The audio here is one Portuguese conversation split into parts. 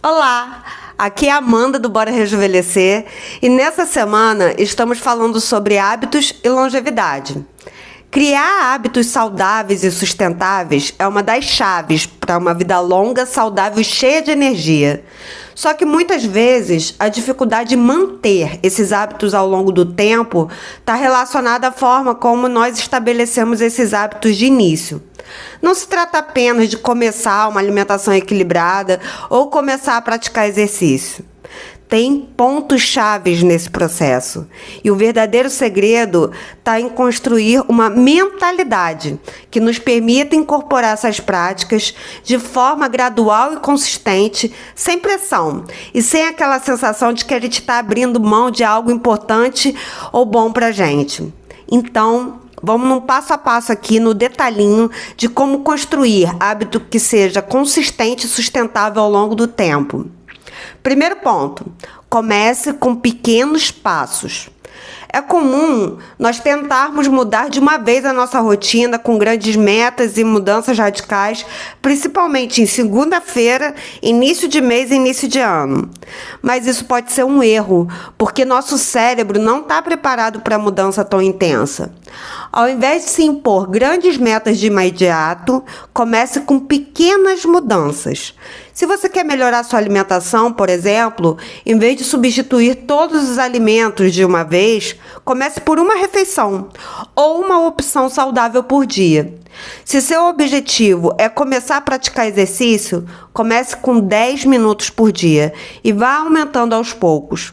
Olá, aqui é a Amanda do Bora Rejuvenescer e nessa semana estamos falando sobre hábitos e longevidade. Criar hábitos saudáveis e sustentáveis é uma das chaves para uma vida longa, saudável e cheia de energia. Só que muitas vezes a dificuldade de manter esses hábitos ao longo do tempo está relacionada à forma como nós estabelecemos esses hábitos de início. Não se trata apenas de começar uma alimentação equilibrada ou começar a praticar exercício. Tem pontos chaves nesse processo. E o verdadeiro segredo está em construir uma mentalidade que nos permita incorporar essas práticas de forma gradual e consistente, sem pressão e sem aquela sensação de que a gente está abrindo mão de algo importante ou bom para a gente. Então, vamos num passo a passo aqui no detalhinho de como construir hábito que seja consistente e sustentável ao longo do tempo. Primeiro ponto, comece com pequenos passos. É comum nós tentarmos mudar de uma vez a nossa rotina com grandes metas e mudanças radicais, principalmente em segunda-feira, início de mês e início de ano. Mas isso pode ser um erro, porque nosso cérebro não está preparado para mudança tão intensa. Ao invés de se impor grandes metas de imediato, comece com pequenas mudanças. Se você quer melhorar sua alimentação, por exemplo, em vez de substituir todos os alimentos de uma vez, comece por uma refeição ou uma opção saudável por dia. Se seu objetivo é começar a praticar exercício, comece com 10 minutos por dia e vá aumentando aos poucos.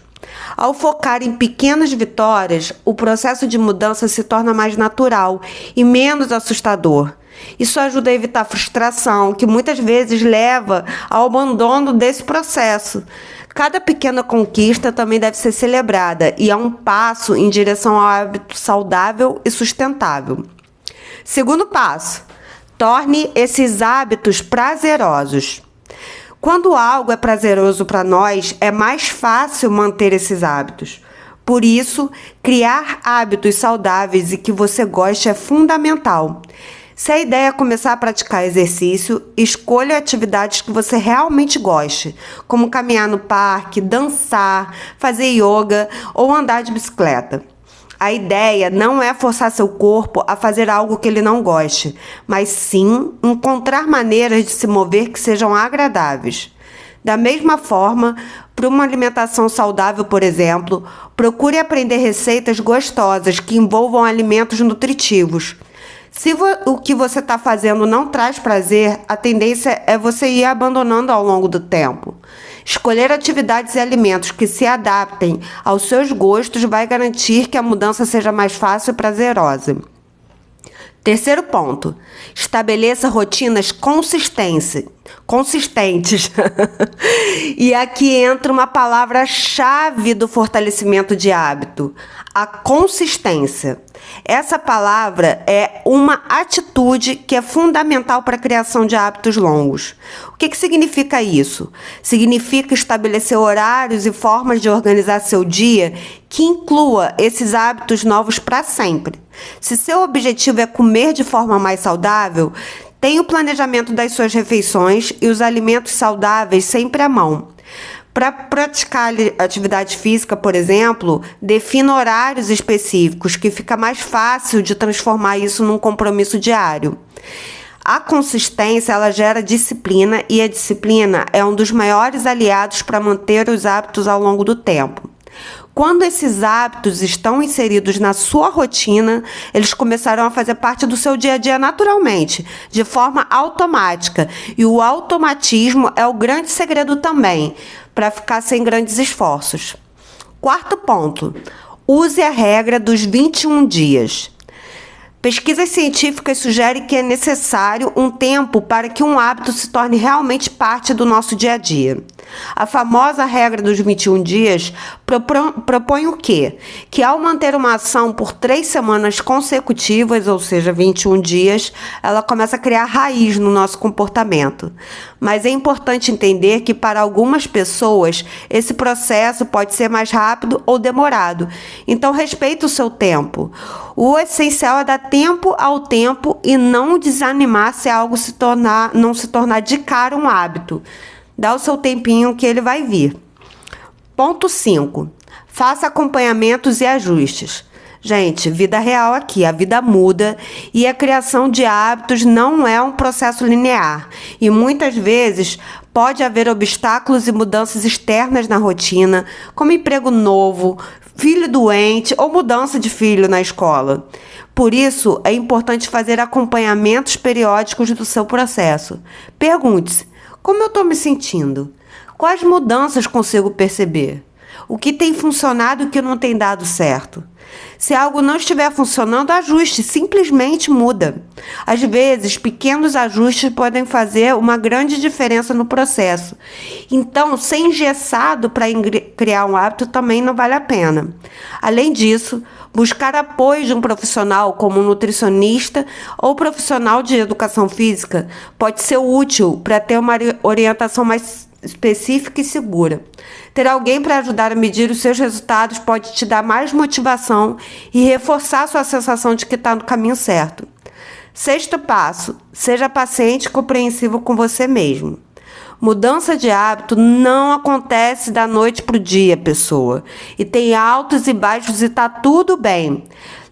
Ao focar em pequenas vitórias, o processo de mudança se torna mais natural e menos assustador. Isso ajuda a evitar a frustração, que muitas vezes leva ao abandono desse processo. Cada pequena conquista também deve ser celebrada e é um passo em direção ao hábito saudável e sustentável. Segundo passo, torne esses hábitos prazerosos. Quando algo é prazeroso para nós, é mais fácil manter esses hábitos. Por isso, criar hábitos saudáveis e que você goste é fundamental. Se a ideia é começar a praticar exercício, escolha atividades que você realmente goste, como caminhar no parque, dançar, fazer yoga ou andar de bicicleta. A ideia não é forçar seu corpo a fazer algo que ele não goste, mas sim encontrar maneiras de se mover que sejam agradáveis. Da mesma forma, para uma alimentação saudável, por exemplo, procure aprender receitas gostosas que envolvam alimentos nutritivos. Se o que você está fazendo não traz prazer, a tendência é você ir abandonando ao longo do tempo. Escolher atividades e alimentos que se adaptem aos seus gostos vai garantir que a mudança seja mais fácil e prazerosa. Terceiro ponto, estabeleça rotinas consistentes. E aqui entra uma palavra-chave do fortalecimento de hábito, a consistência. Essa palavra é uma atitude que é fundamental para a criação de hábitos longos. O que significa isso? Significa estabelecer horários e formas de organizar seu dia que inclua esses hábitos novos para sempre. Se seu objetivo é comer de forma mais saudável, tenha o planejamento das suas refeições e os alimentos saudáveis sempre à mão. Para praticar atividade física, por exemplo, defina horários específicos, que fica mais fácil de transformar isso num compromisso diário. A consistência, ela gera disciplina e a disciplina é um dos maiores aliados para manter os hábitos ao longo do tempo. Quando esses hábitos estão inseridos na sua rotina, eles começarão a fazer parte do seu dia a dia naturalmente, de forma automática. E o automatismo é o grande segredo também, para ficar sem grandes esforços. Quarto ponto, use a regra dos 21 dias. Pesquisas científicas sugerem que é necessário um tempo para que um hábito se torne realmente parte do nosso dia a dia. A famosa regra dos 21 dias propõe o quê? Que ao manter uma ação por 3 semanas consecutivas, ou seja, 21 dias, ela começa a criar raiz no nosso comportamento. Mas é importante entender que para algumas pessoas esse processo pode ser mais rápido ou demorado. Então respeite o seu tempo. O essencial é dar tempo ao tempo e não desanimar se algo não se tornar de cara um hábito. Dá o seu tempinho que ele vai vir. Ponto 5. Faça acompanhamentos e ajustes. Gente, vida real aqui, a vida muda e a criação de hábitos não é um processo linear. E muitas vezes pode haver obstáculos e mudanças externas na rotina, como emprego novo, filho doente ou mudança de filho na escola. Por isso, é importante fazer acompanhamentos periódicos do seu processo. Pergunte-se: como eu estou me sentindo? Quais mudanças consigo perceber? O que tem funcionado e o que não tem dado certo? Se algo não estiver funcionando, ajuste, simplesmente muda. Às vezes, pequenos ajustes podem fazer uma grande diferença no processo. Então, ser engessado para criar um hábito também não vale a pena. Além disso, buscar apoio de um profissional como um nutricionista ou profissional de educação física pode ser útil para ter uma orientação mais específica e segura. Ter alguém para ajudar a medir os seus resultados pode te dar mais motivação e reforçar sua sensação de que está no caminho certo. 6º passo: seja paciente e compreensivo com você mesmo. Mudança de hábito não acontece da noite para o dia, pessoa. E tem altos e baixos e tá tudo bem.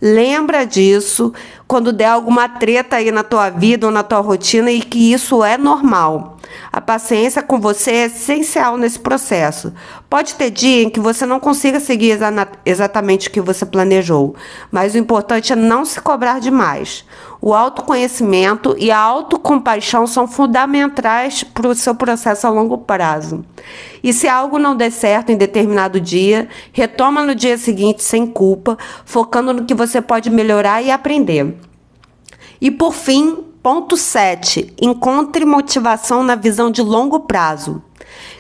Lembra disso quando der alguma treta aí na tua vida ou na tua rotina e que isso é normal. A paciência com você é essencial nesse processo. Pode ter dia em que você não consiga seguir exatamente o que você planejou, mas o importante é não se cobrar demais. O autoconhecimento e a autocompaixão são fundamentais para o seu processo a longo prazo. E se algo não der certo em determinado dia, retoma no dia seguinte sem culpa, focando no que você pode melhorar e aprender. E por fim, ponto 7. Encontre motivação na visão de longo prazo.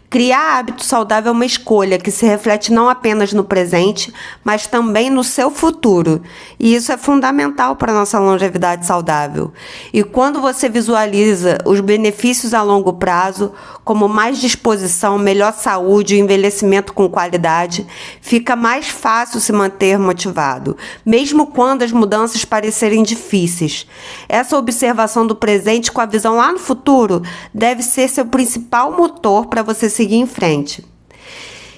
Criar hábito saudável é uma escolha que se reflete não apenas no presente, mas também no seu futuro. E isso é fundamental para a nossa longevidade saudável. E quando você visualiza os benefícios a longo prazo, como mais disposição, melhor saúde e envelhecimento com qualidade, fica mais fácil se manter motivado, mesmo quando as mudanças parecerem difíceis. Essa observação do presente com a visão lá no futuro deve ser seu principal motor para você seguir em frente.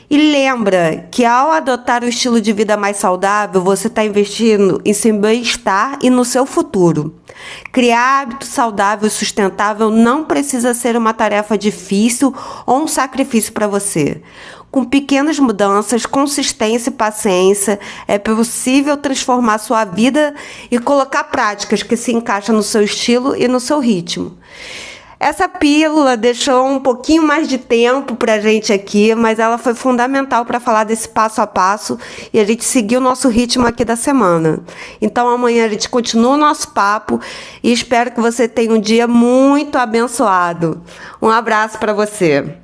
E lembra que ao adotar um estilo de vida mais saudável, você está investindo em seu bem-estar e no seu futuro. Criar hábito saudável e sustentável não precisa ser uma tarefa difícil ou um sacrifício para você. Com pequenas mudanças, consistência e paciência, é possível transformar sua vida e colocar práticas que se encaixam no seu estilo e no seu ritmo. Essa pílula deixou um pouquinho mais de tempo para a gente aqui, mas ela foi fundamental para falar desse passo a passo e a gente seguir o nosso ritmo aqui da semana. Então amanhã a gente continua o nosso papo e espero que você tenha um dia muito abençoado. Um abraço para você.